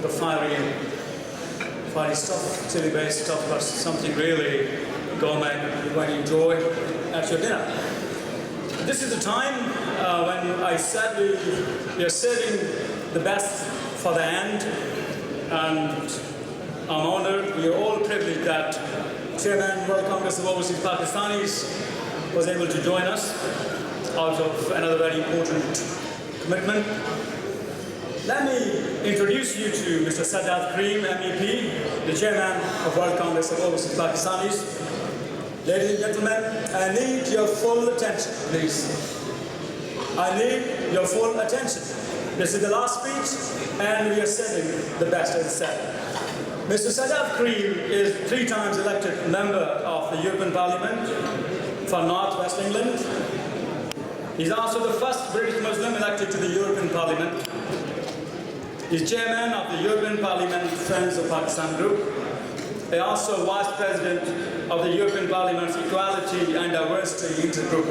the fiery stuff, chili-based stuff, but something really gourmet you're going to enjoy at your dinner. This is the time when I said we are saving the best for the end, and I'm honored, we are all privileged that Chairman World Congress of Overseas Pakistanis was able to join us out of another very important commitment. Let me introduce you to Mr. Sadat Karim, MEP, the Chairman of World Congress of Overseas Pakistanis. Ladies and gentlemen, I need your full attention, please. I need your full attention. This is the last speech, and we are saving the best, as I said. Mr. Sadat Karim is 3 times elected member of the European Parliament for North West England. He's also the first British Muslim elected to the European Parliament. He's chairman of the European Parliament Friends of Pakistan Group. He's also vice president of the European Parliament's Equality and Diversity Intergroup.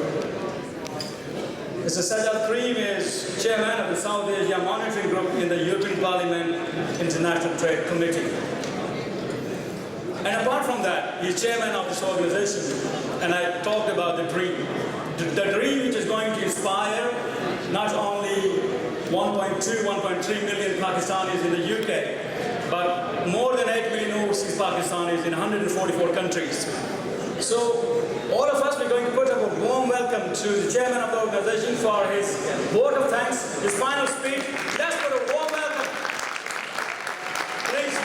Mr. Sadat Karim is chairman of the South Asia Monitoring Group in the European Parliament International Trade Committee. And apart from that, he's chairman of this organization, and I talked about the dream. The dream which is going to inspire not only 1.3 million Pakistanis in the UK, but more than 8 million overseas Pakistanis in 144 countries. So, all of us, we're going to put up a warm welcome to the chairman of the organization for his vote of thanks, his final speech. Let's put a warm welcome. Please,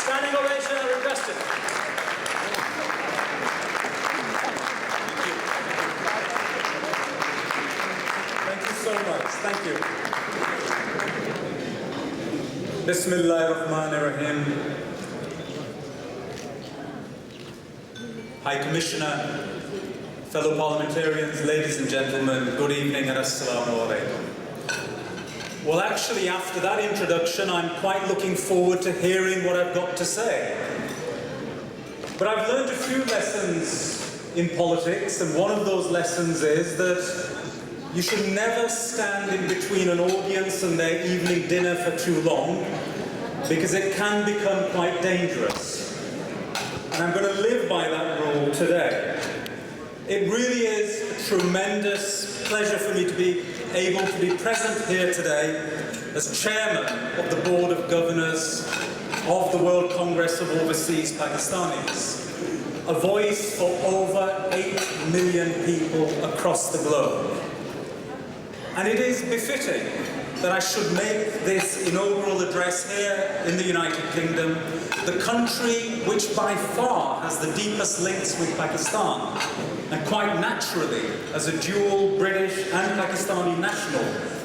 standing ovation are requested. Thank you so much. Thank you. Bismillahirrahmanirrahim. High Commissioner, fellow parliamentarians, ladies and gentlemen, good evening and assalamu alaikum. Well, actually, after that introduction, I'm quite looking forward to hearing what I've got to say. But I've learned a few lessons in politics, and one of those lessons is that you should never stand in between an audience and their evening dinner for too long, because it can become quite dangerous. And I'm going to live by that rule today. It really is a tremendous pleasure for me to be able to be present here today as chairman of the Board of Governors of the World Congress of Overseas Pakistanis, a voice for over 8 million people across the globe. And it is befitting that I should make this inaugural address here in the United Kingdom, the country which by far has the deepest links with Pakistan, and quite naturally, as a dual British and Pakistani national,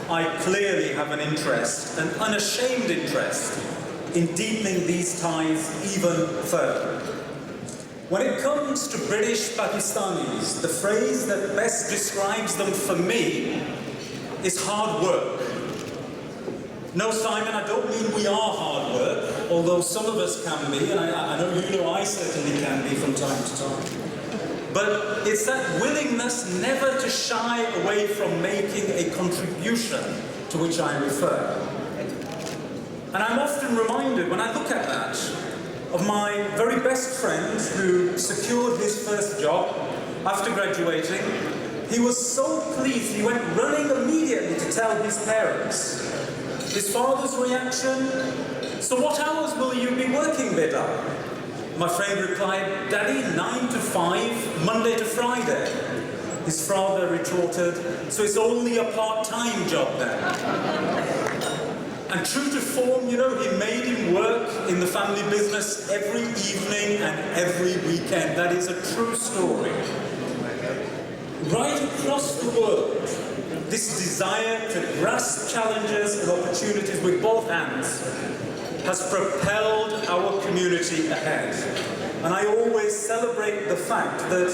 I clearly have an interest, an unashamed interest, in deepening these ties even further. When it comes to British Pakistanis, the phrase that best describes them for me is hard work. No, Simon, I don't mean we are hard work, although some of us can be, and I know you know I certainly can be from time to time. But it's that willingness never to shy away from making a contribution to which I refer. And I'm often reminded, when I look at that, of my very best friend who secured his first job after graduating. He was so pleased, he went running immediately to tell his parents. His father's reaction, "So what hours will you be working, beta?" My friend replied, "Daddy, 9 to 5, Monday to Friday." His father retorted, "So it's only a part-time job then?" And true to form, you know, he made him work in the family business every evening and every weekend. That is a true story. Right across the world, this desire to grasp challenges and opportunities with both hands has propelled our community ahead. And I always celebrate the fact that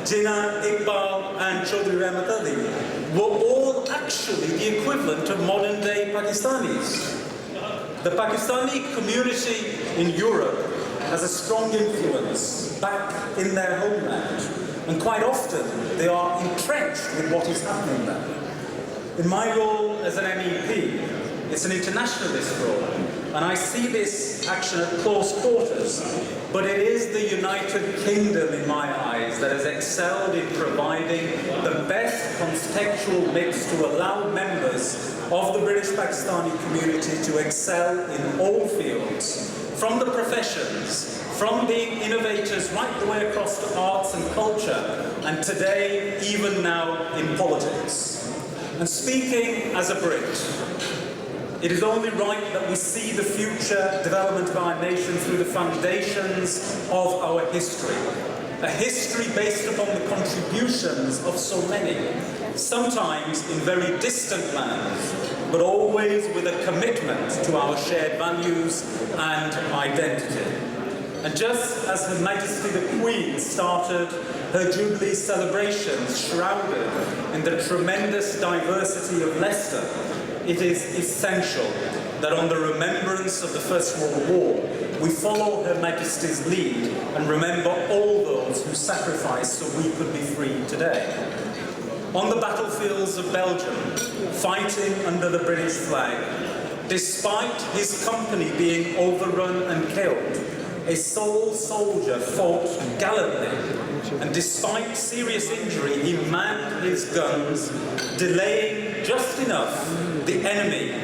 Jinnah, Iqbal and Chaudhry Rahmat Ali were all actually the equivalent of modern-day Pakistanis. The Pakistani community in Europe has a strong influence back in their homeland, and quite often they are entrenched with what is happening there. In my role as an MEP, It's an internationalist role, and I see this action at close quarters. But it is the United Kingdom, in my eyes, that has excelled in providing the best contextual mix to allow members of the British Pakistani community to excel in all fields, from the professions, from being innovators right the way across to arts and culture, and today, even now, in politics. And speaking as a Brit, it is only right that we see the future development of our nation through the foundations of our history. A history based upon the contributions of so many, sometimes in very distant lands, but always with a commitment to our shared values and identity. And just as Her Majesty the Queen started her Jubilee celebrations shrouded in the tremendous diversity of Leicester, it is essential that on the remembrance of the First World War, we follow Her Majesty's lead and remember all those who sacrificed so we could be free today. On the battlefields of Belgium, fighting under the British flag, despite his company being overrun and killed, a sole soldier fought gallantly, and despite serious injury, he manned his guns, delaying just enough the enemy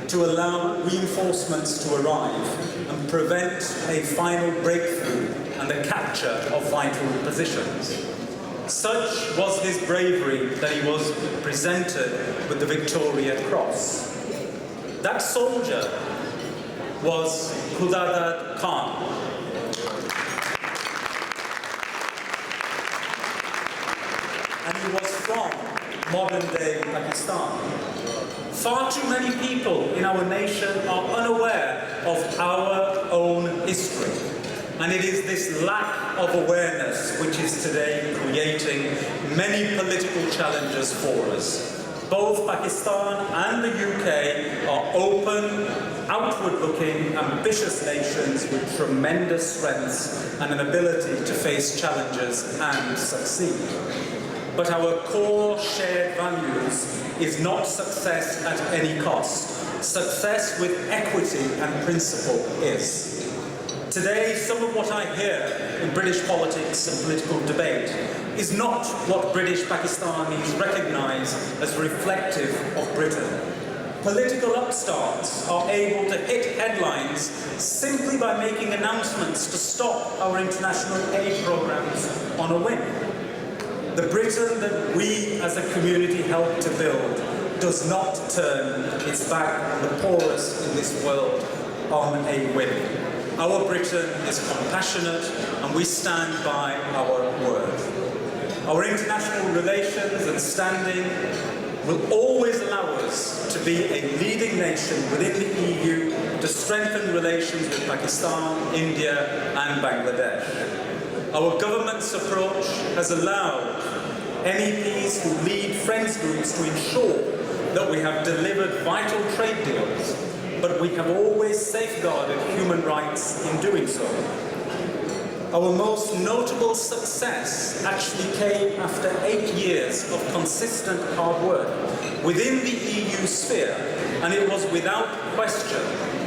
to allow reinforcements to arrive and prevent a final breakthrough and the capture of vital positions. Such was his bravery that he was presented with the Victoria Cross. That soldier was Khudadad Khan. And he was from modern-day Pakistan. Far too many people in our nation are unaware of our own history. And it is this lack of awareness which is today creating many political challenges for us. Both Pakistan and the UK are open, outward-looking, ambitious nations with tremendous strengths and an ability to face challenges and succeed. But our core shared values is not success at any cost. Success with equity and principle is. Today, some of what I hear in British politics and political debate is not what British Pakistanis recognise as reflective of Britain. Political upstarts are able to hit headlines simply by making announcements to stop our international aid programmes on a whim. The Britain that we as a community help to build does not turn its back on the poorest in this world on a whim. Our Britain is compassionate and we stand by our word. Our international relations and standing will always allow us to be a leading nation within the EU to strengthen relations with Pakistan, India and Bangladesh. Our government's approach has allowed MEPs who lead friends groups to ensure that we have delivered vital trade deals, but we have always safeguarded human rights in doing so. Our most notable success actually came after 8 years of consistent hard work within the EU sphere, and it was without question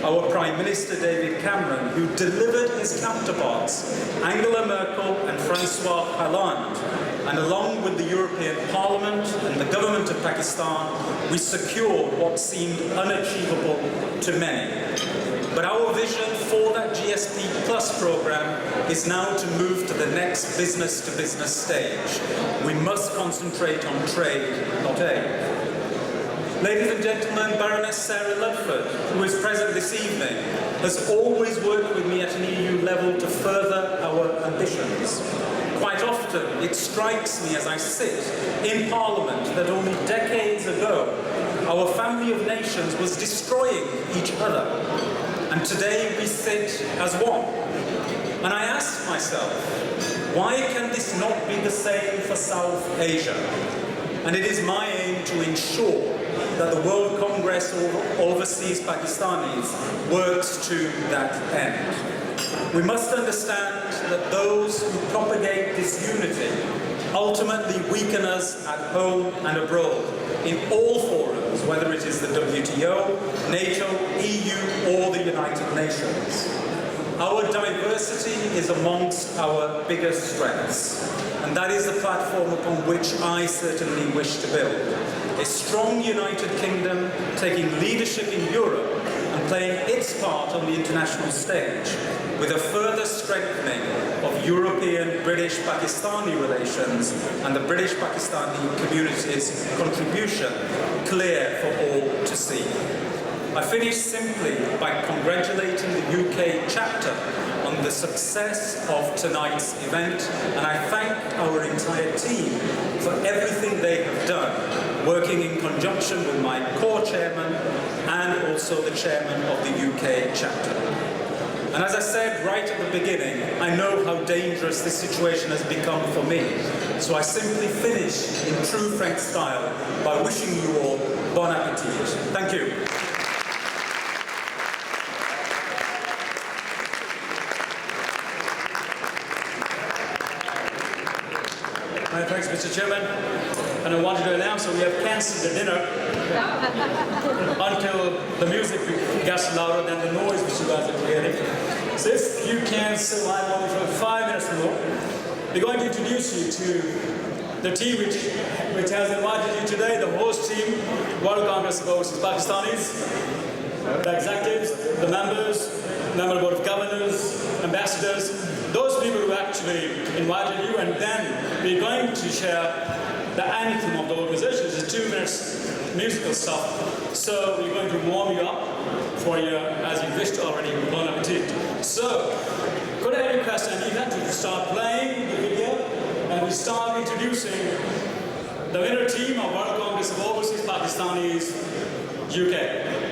our Prime Minister David Cameron who delivered his counterparts Angela Merkel and Francois Hollande, and along with the European Parliament and the government of Pakistan, we secured what seemed unachievable to many. But our vision for that GSP Plus program is now to move to the next business-to-business stage. We must concentrate on trade, not aid. Ladies and gentlemen, Baroness Sarah Ludford, who is present this evening, has always worked with me at an EU level to further our ambitions. Quite often, it strikes me as I sit in Parliament that only decades ago, our family of nations was destroying each other. And today we sit as one. And I ask myself, why can this not be the same for South Asia? And it is my aim to ensure that the World Congress of Overseas Pakistanis works to that end. We must understand that those who propagate disunity ultimately weaken us at home and abroad in all forums, forums, whether it is the WTO, NATO, EU, or the United Nations. Our diversity is amongst our biggest strengths, and that is the platform upon which I certainly wish to build. A strong United Kingdom taking leadership in Europe and playing its part on the international stage, with a further strengthening of European British-Pakistani relations and the British-Pakistani community's contribution clear for all to see. I finish simply by congratulating the UK chapter on the success of tonight's event, and I thank our entire team for everything they have done, working in conjunction with my core chairman and also the chairman of the UK chapter. And as I said right at the beginning, I know how dangerous this situation has become for me, so I simply finish in true French style by wishing you all bon appetit. Thank you. Thanks, Mr. Chairman. And I wanted to announce that we have cancelled the dinner until the music gets louder than the noise which you guys are creating. So if you can survive only for 5 minutes more, we're going to introduce you to the team which has invited you today, the host team, World Congress of Overseas Pakistanis, the executives, the members, member board of governors, ambassadors, those people who actually invited you, and then we're going to share the anthem of the organization. It's 2 minutes musical stuff. So we're going to warm you up for you as you wished already. Bon appetit. So, could I request Anita to start playing the video, and we start introducing the winner team of World Congress of Overseas Pakistanis, UK.